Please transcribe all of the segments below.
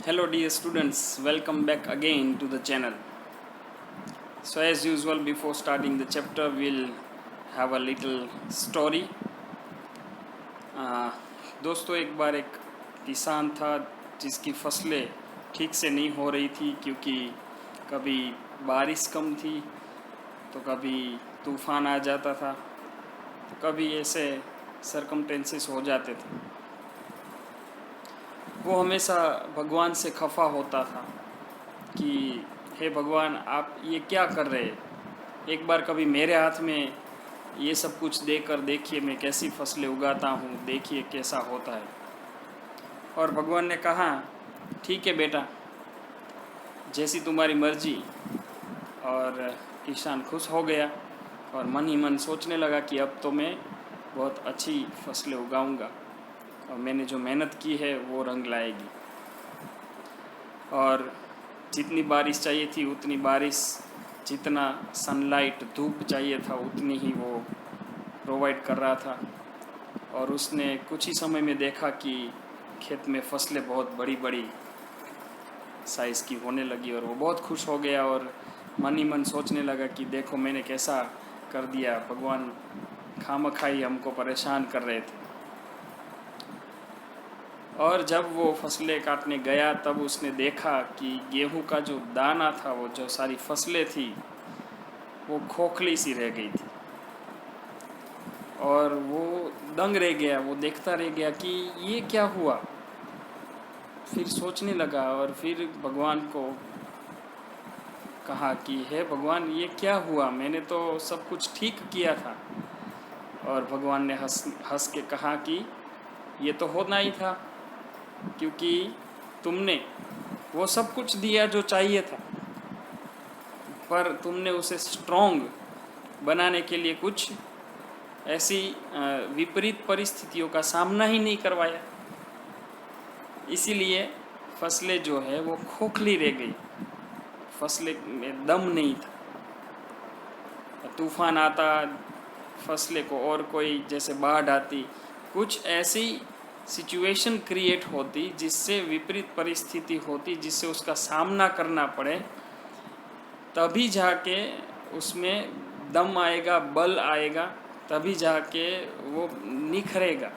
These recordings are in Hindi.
Hello dear students, welcome back again to the channel. So as usual, before starting the chapter, we'll have a little story. दोस्तों, एक बार एक किसान था जिसकी फसलें ठीक से नहीं हो रही थी, क्योंकि कभी बारिश कम थी तो कभी तूफ़ान आ जाता था, कभी ऐसे सरकमटेंसेस हो जाते थे। वो हमेशा भगवान से खफा होता था कि हे भगवान, आप ये क्या कर रहे हैं? एक बार कभी मेरे हाथ में ये सब कुछ देकर देखिए, मैं कैसी फसलें उगाता हूँ, देखिए कैसा होता है। और भगवान ने कहा, ठीक है बेटा, जैसी तुम्हारी मर्जी। और किसान खुश हो गया और मन ही मन सोचने लगा कि अब तो मैं बहुत अच्छी फसलें उगाऊंगा और मैंने जो मेहनत की है वो रंग लाएगी। और जितनी बारिश चाहिए थी उतनी बारिश, जितना सनलाइट धूप चाहिए था उतनी ही वो प्रोवाइड कर रहा था। और उसने कुछ ही समय में देखा कि खेत में फसलें बहुत बड़ी बड़ी साइज़ की होने लगी और वो बहुत खुश हो गया और मन ही मन सोचने लगा कि देखो मैंने कैसा कर दिया, भगवान खामखाई हमको परेशान कर रहे थे। और जब वो फसलें काटने गया तब उसने देखा कि गेहूं का जो दाना था, वो जो सारी फसलें थी, वो खोखली सी रह गई थी। और वो दंग रह गया, वो देखता रह गया कि ये क्या हुआ। फिर सोचने लगा और फिर भगवान को कहा कि हे भगवान, ये क्या हुआ, मैंने तो सब कुछ ठीक किया था। और भगवान ने हंस हंस के कहा कि ये तो होना ही था, क्योंकि तुमने वो सब कुछ दिया जो चाहिए था, पर तुमने उसे स्ट्रॉन्ग बनाने के लिए कुछ ऐसी विपरीत परिस्थितियों का सामना ही नहीं करवाया। इसीलिए फसलें जो है वो खोखली रह गई, फसलें में दम नहीं था। तूफान आता, फसलें को और कोई जैसे बाढ़ आती, कुछ ऐसी सिचुएशन क्रिएट होती जिससे विपरीत परिस्थिति होती, जिससे उसका सामना करना पड़े, तभी जाके उसमें दम आएगा, बल आएगा, तभी जाके वो निखरेगा।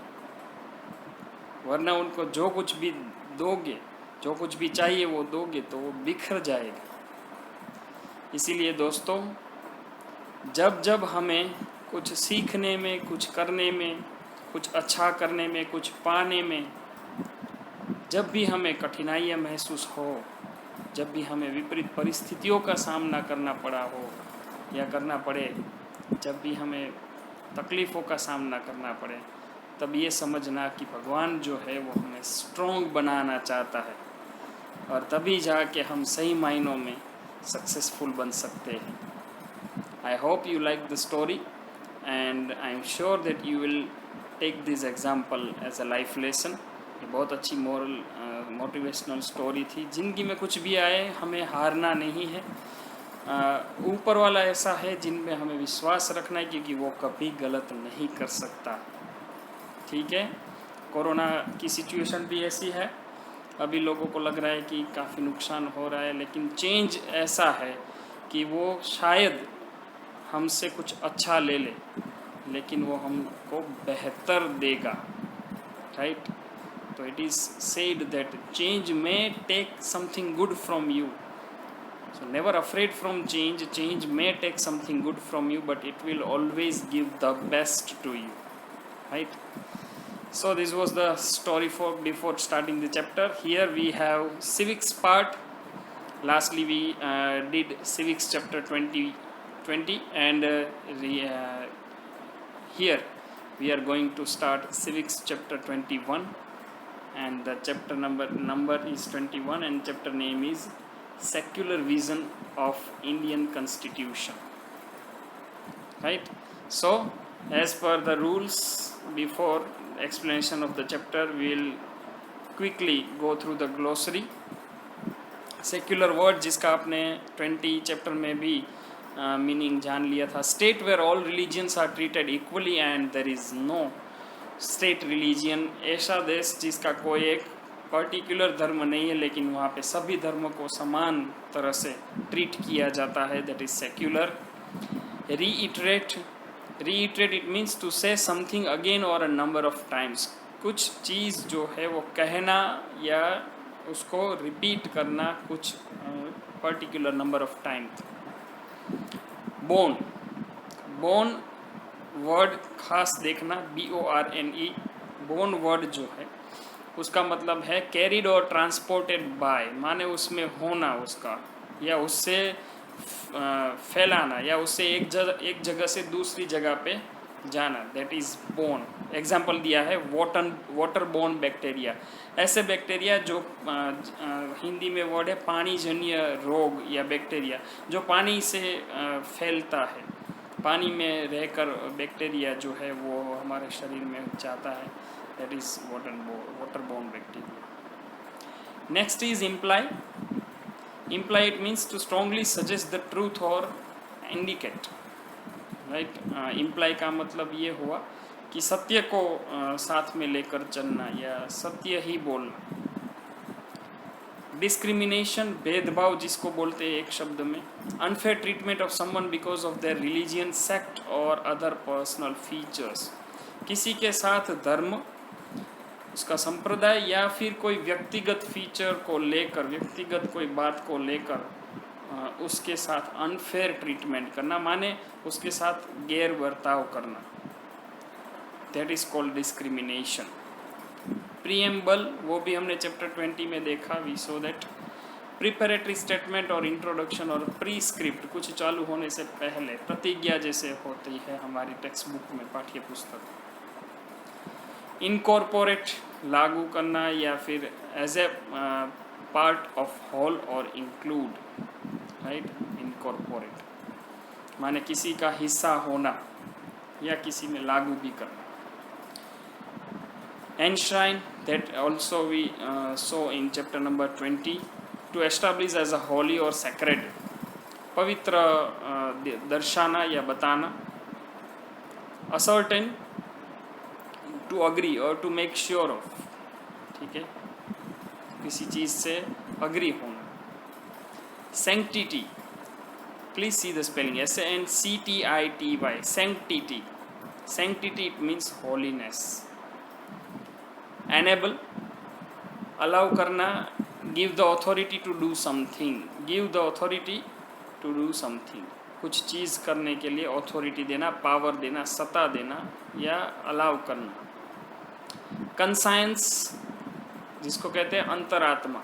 वरना उनको जो कुछ भी दोगे, जो कुछ भी चाहिए वो दोगे तो वो बिखर जाएगा। इसीलिए दोस्तों, जब जब हमें कुछ सीखने में, कुछ करने में, कुछ अच्छा करने में, कुछ पाने में, जब भी हमें कठिनाइयाँ महसूस हो, जब भी हमें विपरीत परिस्थितियों का सामना करना पड़ा हो या करना पड़े, जब भी हमें तकलीफ़ों का सामना करना पड़े, तब ये समझना कि भगवान जो है वो हमें स्ट्रॉन्ग बनाना चाहता है, और तभी जाके हम सही मायनों में सक्सेसफुल बन सकते हैं। I hope you like the story and I am sure that you will take this example as a life lesson. ये बहुत अच्छी मोटिवेशनल स्टोरी थी। ज़िंदगी में कुछ भी आए, हमें हारना नहीं है। ऊपर वाला ऐसा है जिनमें हमें विश्वास रखना है, क्योंकि वो कभी गलत नहीं कर सकता। ठीक है, कोरोना की सिचुएशन भी ऐसी है, अभी लोगों को लग रहा है कि काफ़ी नुकसान हो रहा है, लेकिन चेंज ऐसा है कि वो शायद हमसे कुछ अच्छा ले ले, लेकिन वो हमको बेहतर देगा। राइट? तो it is said that change में take something good from you. So never afraid from change. Change may take something good from you, but it will always give the best to you. Right? So this was the story for before starting the chapter. Here we have civics part. Lastly we did civics chapter 20, and here we are going to start civics chapter 21, and the chapter number is 21, and chapter name is secular vision of Indian Constitution. Right? So as per the rules, before explanation of the chapter, we will quickly go through the glossary. Secular word जिसका आपने 20 चैप्टर में भी मीनिंग जान लिया था। State where all religions are treated equally and there is no state religion. ऐसा देश जिसका कोई एक पर्टिकुलर धर्म नहीं है, लेकिन वहाँ पे सभी धर्मों को समान तरह से ट्रीट किया जाता है, that is secular. Reiterate it means to say something again और अ नंबर ऑफ टाइम्स, कुछ चीज़ जो है वो कहना या उसको रिपीट करना कुछ particular number of time. Bone word खास देखना, BORNE, बोन वर्ड जो है उसका मतलब है कैरिड और ट्रांसपोर्टेड बाय, माने उसमें होना उसका, या उससे फैलाना, या उससे एक जगह से दूसरी जगह पे जाना, दैट इज बोन। एग्जाम्पल दिया है वाटर बोन बैक्टीरिया, ऐसे बैक्टीरिया जो हिंदी में वर्ड है पानी जन्य रोग या बैक्टीरिया, जो पानी से फैलता है, पानी में रहकर बैक्टीरिया जो है वो हमारे शरीर में जाता है, that is water borne bacteria. Next is imply it means to strongly suggest the truth और इंडिकेट, राइट। इम्प्लाई का मतलब ये हुआ कि सत्य को साथ में लेकर चलना या सत्य ही बोलना। डिस्क्रिमिनेशन, भेदभाव जिसको बोलते हैं एक शब्द में। Unfair treatment of someone because of their religion, sect और अदर पर्सनल फीचर्स, किसी के साथ धर्म, उसका संप्रदाय या फिर कोई व्यक्तिगत फीचर को लेकर, व्यक्तिगत कोई बात को लेकर उसके साथ अनफेयर ट्रीटमेंट करना, माने उसके साथ गैर बर्ताव करना, that is called discrimination. Preamble, वो भी हमने चैप्टर 20 में देखा, we saw that preparatory statement और इंट्रोडक्शन और प्रीस्क्रिप्ट, कुछ चालू होने से पहले, प्रतिज्ञा जैसे होती है हमारी टेक्स्ट बुक में, पाठ्य पुस्तक। इनकॉर्पोरेट, लागू करना या फिर as a part of whole और इंक्लूड, राइट। इनकॉर्पोरेट माने किसी का हिस्सा होना या किसी में लागू भी करना। Enshrine, that also we saw in chapter number 20, to establish as a holy or sacred, पवित्र दर्शाना या बताना। Ascertain, to agree or to make sure of, ठीक है, किसी चीज़ से अग्री होना। Sanctity, please see the spelling, SANCTITY, sanctity, it means holiness। Enable, allow करना, give the authority to do something, कुछ चीज़ करने के लिए ऑथोरिटी देना, पावर देना, सत्ता देना या अलाउ करना। कंसाइंस, जिसको कहते हैं अंतरात्मा,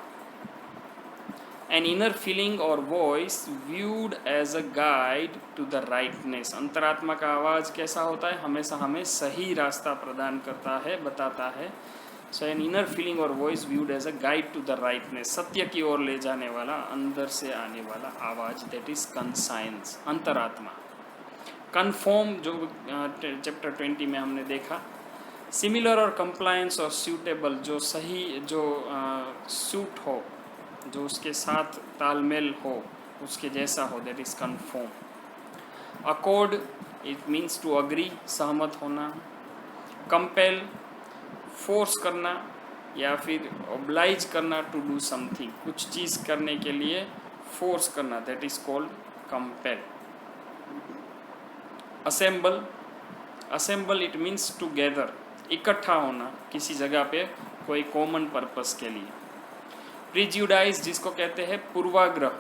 एन इनर फीलिंग और voice viewed as a guide to the rightness, अंतरात्मा का आवाज़ कैसा होता है, हमेशा हमें सही रास्ता प्रदान करता है, बताता है। सो एन इनर फीलिंग और voice viewed as a guide to the rightness, सत्य की ओर ले जाने वाला, अंदर से आने वाला आवाज़, दैट इज कंसाइंस, अंतरात्मा। कन्फर्म, जो चैप्टर 20 में हमने देखा। सिमिलर और कंप्लायंस और सूटेबल, जो सही, जो सूट हो, जो उसके साथ तालमेल हो, उसके जैसा हो, that is conform. Accord, it means to agree, सहमत होना। कंपेल, फोर्स करना या फिर ऑब्लाइज करना, टू डू समथिंग, कुछ चीज़ करने के लिए फोर्स करना, that is called compel. Assemble, it means to gather, इकट्ठा होना किसी जगह पे कोई कॉमन पर्पस के लिए। प्रिजुडाइज, जिसको कहते हैं पूर्वाग्रह,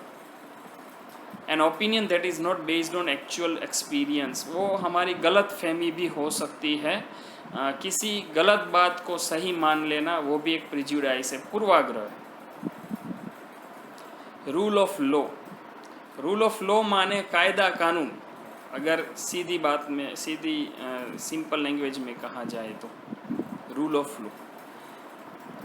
an opinion that is not based on actual experience, वो हमारी गलत फहमी भी हो सकती है, किसी गलत बात को सही मान लेना, वो भी एक प्रिजुडाइज है, पूर्वाग्रह। रूल ऑफ लॉ माने कायदा कानून, अगर सीधी बात में, सीधी सिंपल लैंग्वेज में कहा जाए तो rule of law.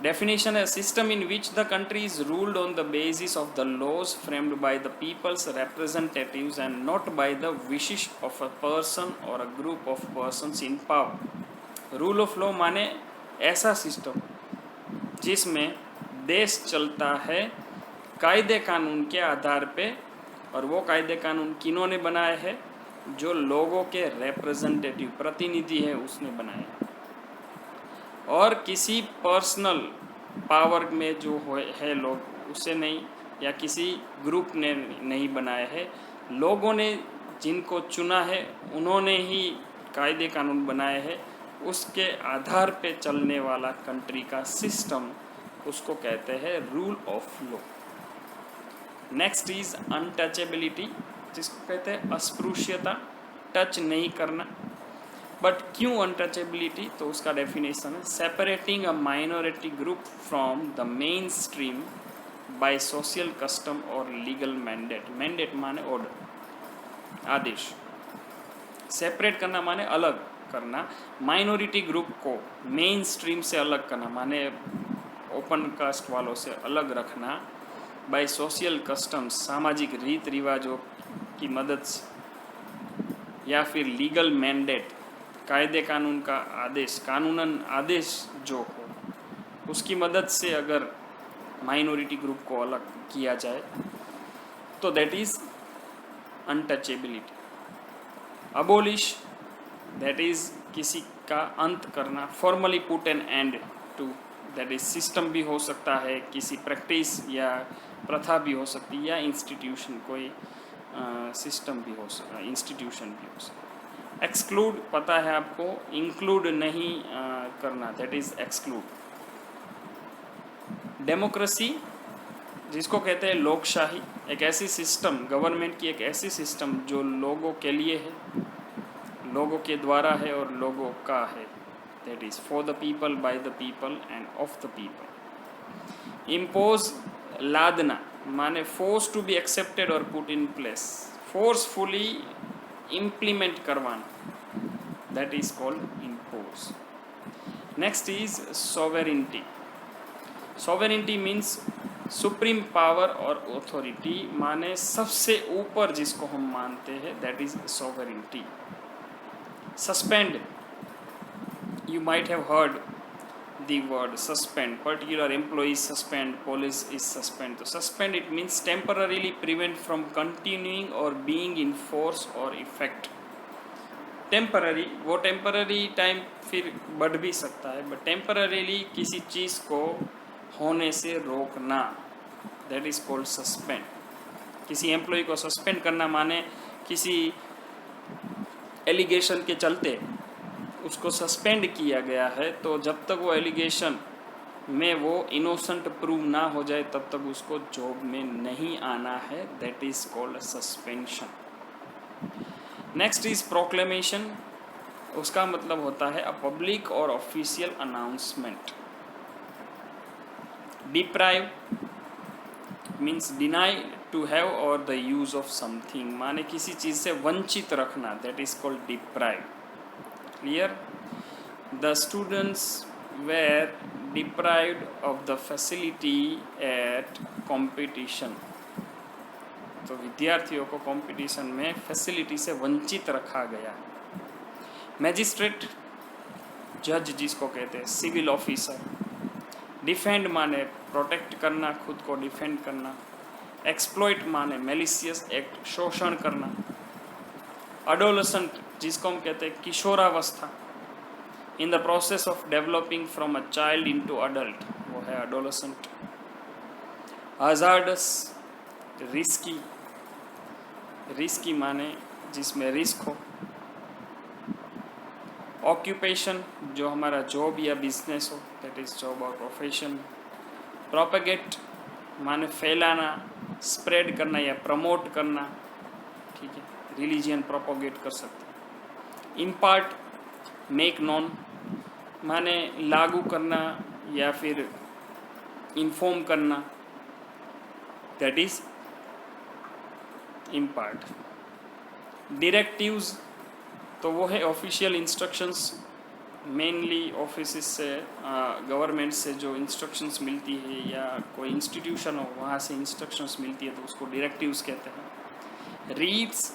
Definition: a system in which the country is ruled on the basis of the laws framed by the people's representatives and not by the wishes of a person or a group of persons in power. Rule of law माने ऐसा सिस्टम जिसमें देश चलता है कायदे कानून के आधार पे, और वो कायदे कानून किन्होंने बनाए हैं, जो लोगों के रिप्रेजेंटेटिव, प्रतिनिधि है, उसने बनाए, और किसी पर्सनल पावर में जो है लोग उसे नहीं, या किसी ग्रुप ने नहीं बनाए हैं, लोगों ने जिनको चुना है उन्होंने ही कायदे कानून बनाए हैं, उसके आधार पे चलने वाला कंट्री का सिस्टम, उसको कहते हैं rule of law. Next is untouchability, जिसको कहते हैं अस्पृश्यता, टच नहीं करना। बट क्यों अनटचेबिलिटी? तो उसका डेफिनेशन है separating a minority group from the main stream by social custom और लीगल मैंडेट। मैंडेट माने ऑर्डर, आदेश। सेपरेट करना माने अलग करना, माइनॉरिटी ग्रुप को मेन स्ट्रीम से अलग करना माने ओपन कास्ट वालों से अलग रखना, बाय सोशल कस्टम्स, सामाजिक रीत रिवाजों की मदद से, या फिर लीगल मैंडेट, कायदे कानून का आदेश, कानूनन आदेश जो हो उसकी मदद से अगर माइनॉरिटी ग्रुप को अलग किया जाए तो that is untouchability. Abolish, that is किसी का अंत करना। Formally put an end to, that is system भी हो सकता है, किसी प्रैक्टिस या प्रथा भी हो सकती है, या इंस्टीट्यूशन, कोई सिस्टम भी हो सकता है, इंस्टीट्यूशन भी हो सकता है। एक्सक्लूड पता है आपको, इंक्लूड नहीं करना, दैट इज एक्सक्लूड। डेमोक्रेसी, जिसको कहते हैं लोकशाही, एक ऐसी सिस्टम, गवर्नमेंट की एक ऐसी सिस्टम जो लोगों के लिए है, लोगों के द्वारा है और लोगों का है, that is for the people, by the people and of the people. Impose, लादना माने फोर्स टू बी एक्सेप्टेड और put in place, forcefully implement करवाना, that is called impose. Next is sovereignty. Sovereignty means supreme power और अथॉरिटी, माने सबसे ऊपर जिसको हम मानते हैं, that is sovereignty. Suspend, you might have heard the word suspend, particular employees suspend, police is suspend. So suspend, it means temporarily prevent from continuing or being in force or effect. Temporary, वो टेम्पररी टाइम फिर बढ़ भी सकता है, बट टेम्पररीली किसी चीज़ को होने से रोकना, दैट इज कॉल्ड सस्पेंड। किसी एम्प्लॉय को सस्पेंड करना माने किसी एलिगेशन के चलते उसको सस्पेंड किया गया है, तो जब तक वो एलिगेशन में वो इनोसेंट प्रूव ना हो जाए तब तक उसको जॉब में नहीं आना है, that is called suspension. Next is proclamation, उसका मतलब होता है अ पब्लिक और official announcement. Deprive means deny to have और द यूज ऑफ समथिंग, माने किसी चीज़ से वंचित रखना, that is called deprive. Clear? The students were deprived of the facility at competition, तो विद्यार्थियों को कंपटीशन में फैसिलिटी से वंचित रखा गया। मैजिस्ट्रेट, जज जिसको कहते हैं, सिविल ऑफिसर। डिफेंड माने प्रोटेक्ट करना, खुद को डिफेंड करना। एक्सप्लॉइट माने मैलिशियस एक्ट, शोषण करना। अडोलसेंट, जिसको हम कहते हैं किशोरावस्था, in the process of developing from a child into adult, वो है अडोलसेंट। हजार्डस, रिस्की, रिस्की माने जिसमें रिस्क हो। ऑक्यूपेशन, जो हमारा जॉब या बिजनेस हो, दैट इज जॉब और प्रोफेशन। प्रोपेगेट माने फैलाना, स्प्रेड करना या प्रमोट करना, ठीक है, रिलीजियन प्रोपोगेट कर सकते हैं। इम्पार्ट, मेक नॉन माने लागू करना या फिर इन्फॉर्म करना, दैट इज इम्पार्ट। डायरेक्टिव्स, तो वो है ऑफिशियल इंस्ट्रक्शंस, मेनली ऑफिस से, गवर्नमेंट से जो इंस्ट्रक्शंस मिलती है या कोई इंस्टीट्यूशन हो वहाँ से इंस्ट्रक्शंस मिलती है तो उसको डायरेक्टिव्स कहते हैं। Writs,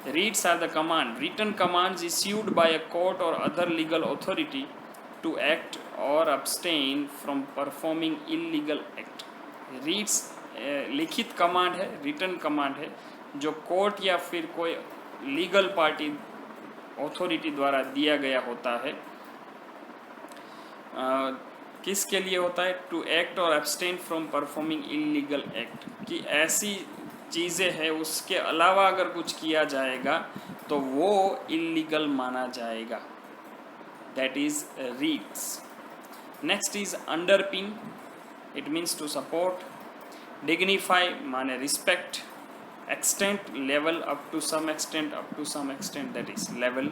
writs are the command, written commands issued by a court और other legal authority to act और abstain from performing illegal act. Writs लिखित कमांड है, रिटन कमांड है, जो कोर्ट या फिर कोई लीगल पार्टी अथॉरिटी द्वारा दिया गया होता है किसके लिए होता है? टू एक्ट और abstain from performing illegal act, कि ऐसी चीज़ें हैं उसके अलावा अगर कुछ किया जाएगा तो वो इलीगल माना जाएगा. That is reads. Next is underpin. It means to support. Dignify माने respect. Extent, level, up to some extent, that is level.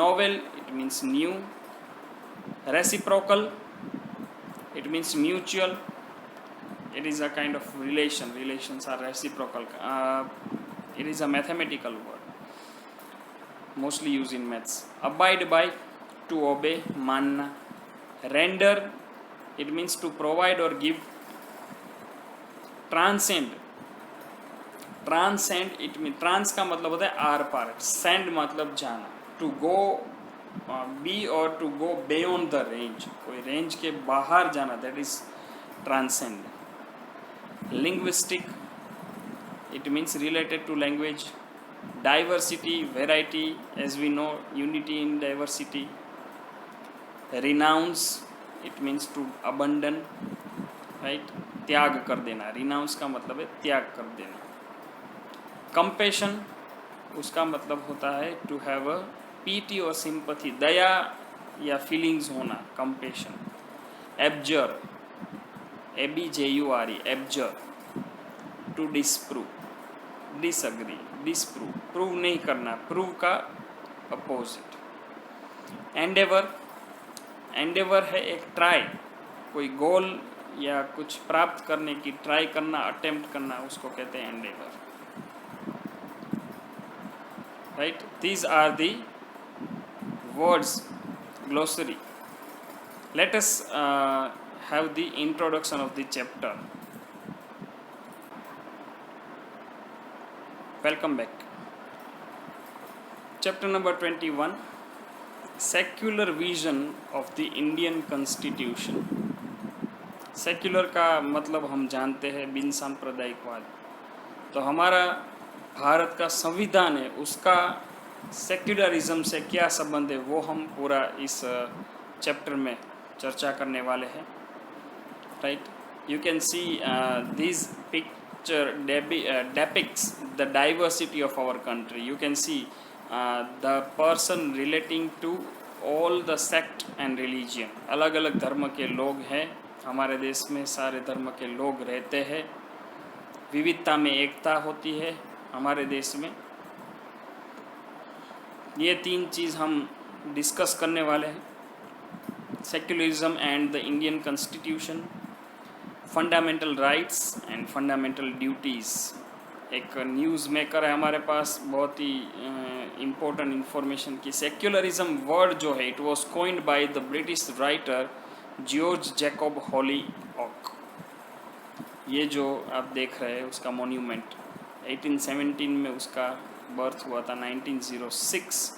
Novel, it means new. Reciprocal, it means mutual. It is a kind of relation. Relations are reciprocal. It is a mathematical word, mostly used in maths. Abide by, to obey, manna. Render, it means to provide or give. Transcend, transcend, it mean trans का मतलब होता है आर पार, सेंड मतलब जाना. टू गो बी और to go beyond the range, कोई रेंज के बाहर जाना, that is transcend. Linguistic, it means related to language. Diversity, variety, as we know unity in diversity. Renounce, it means to abandon, right, त्याग कर देना. रिनाउंस का मतलब है त्याग कर देना. कंपेशन, उसका मतलब होता है टू हैव अ पीटी और सिंपथी, दया या फीलिंग्स होना, compassion. Abjure, ABJURE, abjure. To disprove, disagree, disprove, prove नहीं करना, प्रूव का अपोजिट. एंडेवर, एंडेवर है एक ट्राई, कोई गोल या कुछ प्राप्त करने की ट्राई करना, अटेम्प्ट करना, उसको कहते हैं Endeavour. Right, these are the words glossary. Let us have the introduction of the chapter. Welcome back. Chapter number 21, secular vision of the Indian Constitution. Secular का मतलब हम जानते हैं बिन सांप्रदायिकवाद. तो हमारा भारत का संविधान है, उसका सेक्युलरिज्म से क्या संबंध है वो हम पूरा इस चैप्टर में चर्चा करने वाले हैं. Right, you can see this picture depicts the diversity of our country. You can see the person relating to all the sect and religion. अलग अलग धर्म के लोग हैं हमारे देश में, सारे धर्म के लोग रहते हैं, विविधता में एकता होती है हमारे देश में. ये तीन चीज़ हम डिस्कस करने वाले हैं. Secularism and the Indian constitution. Fundamental rights and fundamental duties. एक न्यूज़ मेकर है हमारे पास, बहुत ही इम्पोर्टेंट इन्फॉर्मेशन की. सेक्युलरिज्म वर्ड जो है, it was coined by the British writer George Jacob Holyoake. ये जो आप देख रहे हैं उसका मोन्यूमेंट 1817 में उसका बर्थ हुआ था, 1906,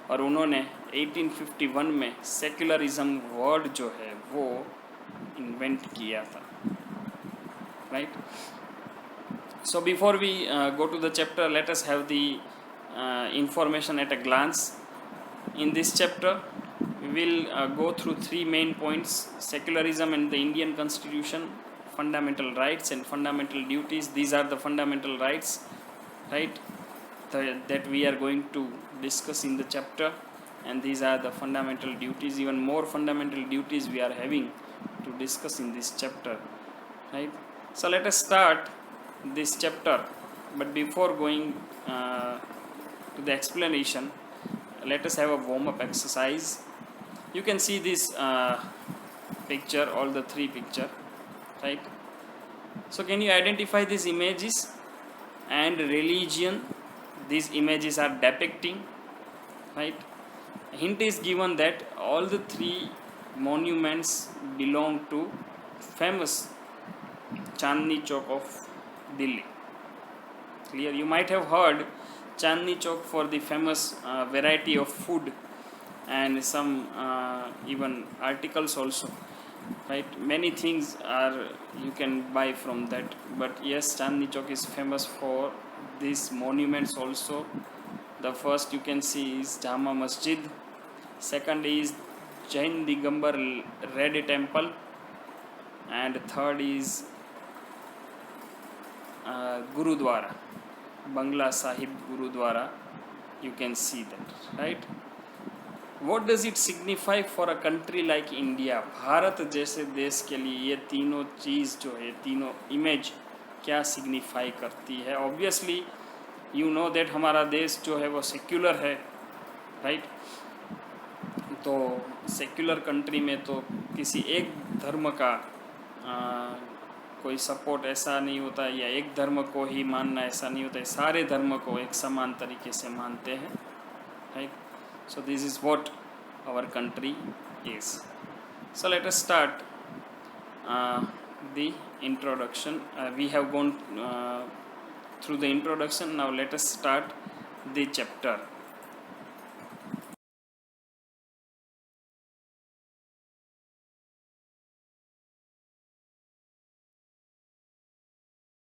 और उन्होंने 1851 में सेक्युलरिज्म वर्ड जो है वो इन्वेंट किया था. Right, so before we go to the chapter, let us have the information at a glance. In this chapter we will go through three main points: secularism and the Indian Constitution, fundamental rights and fundamental duties. These are the fundamental rights, right, that we are going to discuss in the chapter, and these are the fundamental duties. Even more fundamental duties we are having to discuss in this chapter, right. So let us start this chapter, but before going to the explanation, let us have a warm-up exercise. You can see this picture, all the three picture, right. So can you identify these images and religion these images are depicting, right. Hint is given that all the three monuments belong to famous Chandni Chowk of Delhi. Clear? You might have heard Chandni Chowk for the famous variety of food and some even articles also, right. Many things are you can buy from that, but yes, Chandni Chowk is famous for these monuments also. The first you can see is Jama Masjid, second is Jain Digambar Red Temple, and third is Gurudwara, Bangla Sahib Gurudwara. You can see that, right? What does it signify for a country like India? Bharat जैसे देश के लिए ये तीनों चीज़ जो है, तीनों इमेज क्या सिग्निफाई करती है? ऑब्वियसली यू नो दैट हमारा देश जो है वो सेक्युलर है, राइट? तो सेक्युलर कंट्री में तो किसी एक धर्म का कोई सपोर्ट ऐसा नहीं होता, या एक धर्म को ही मानना ऐसा नहीं होता है, सारे धर्म को एक समान तरीके से मानते हैं, right? So this is what our country is. So let us start the introduction. We have gone through the introduction. Now let us start the chapter.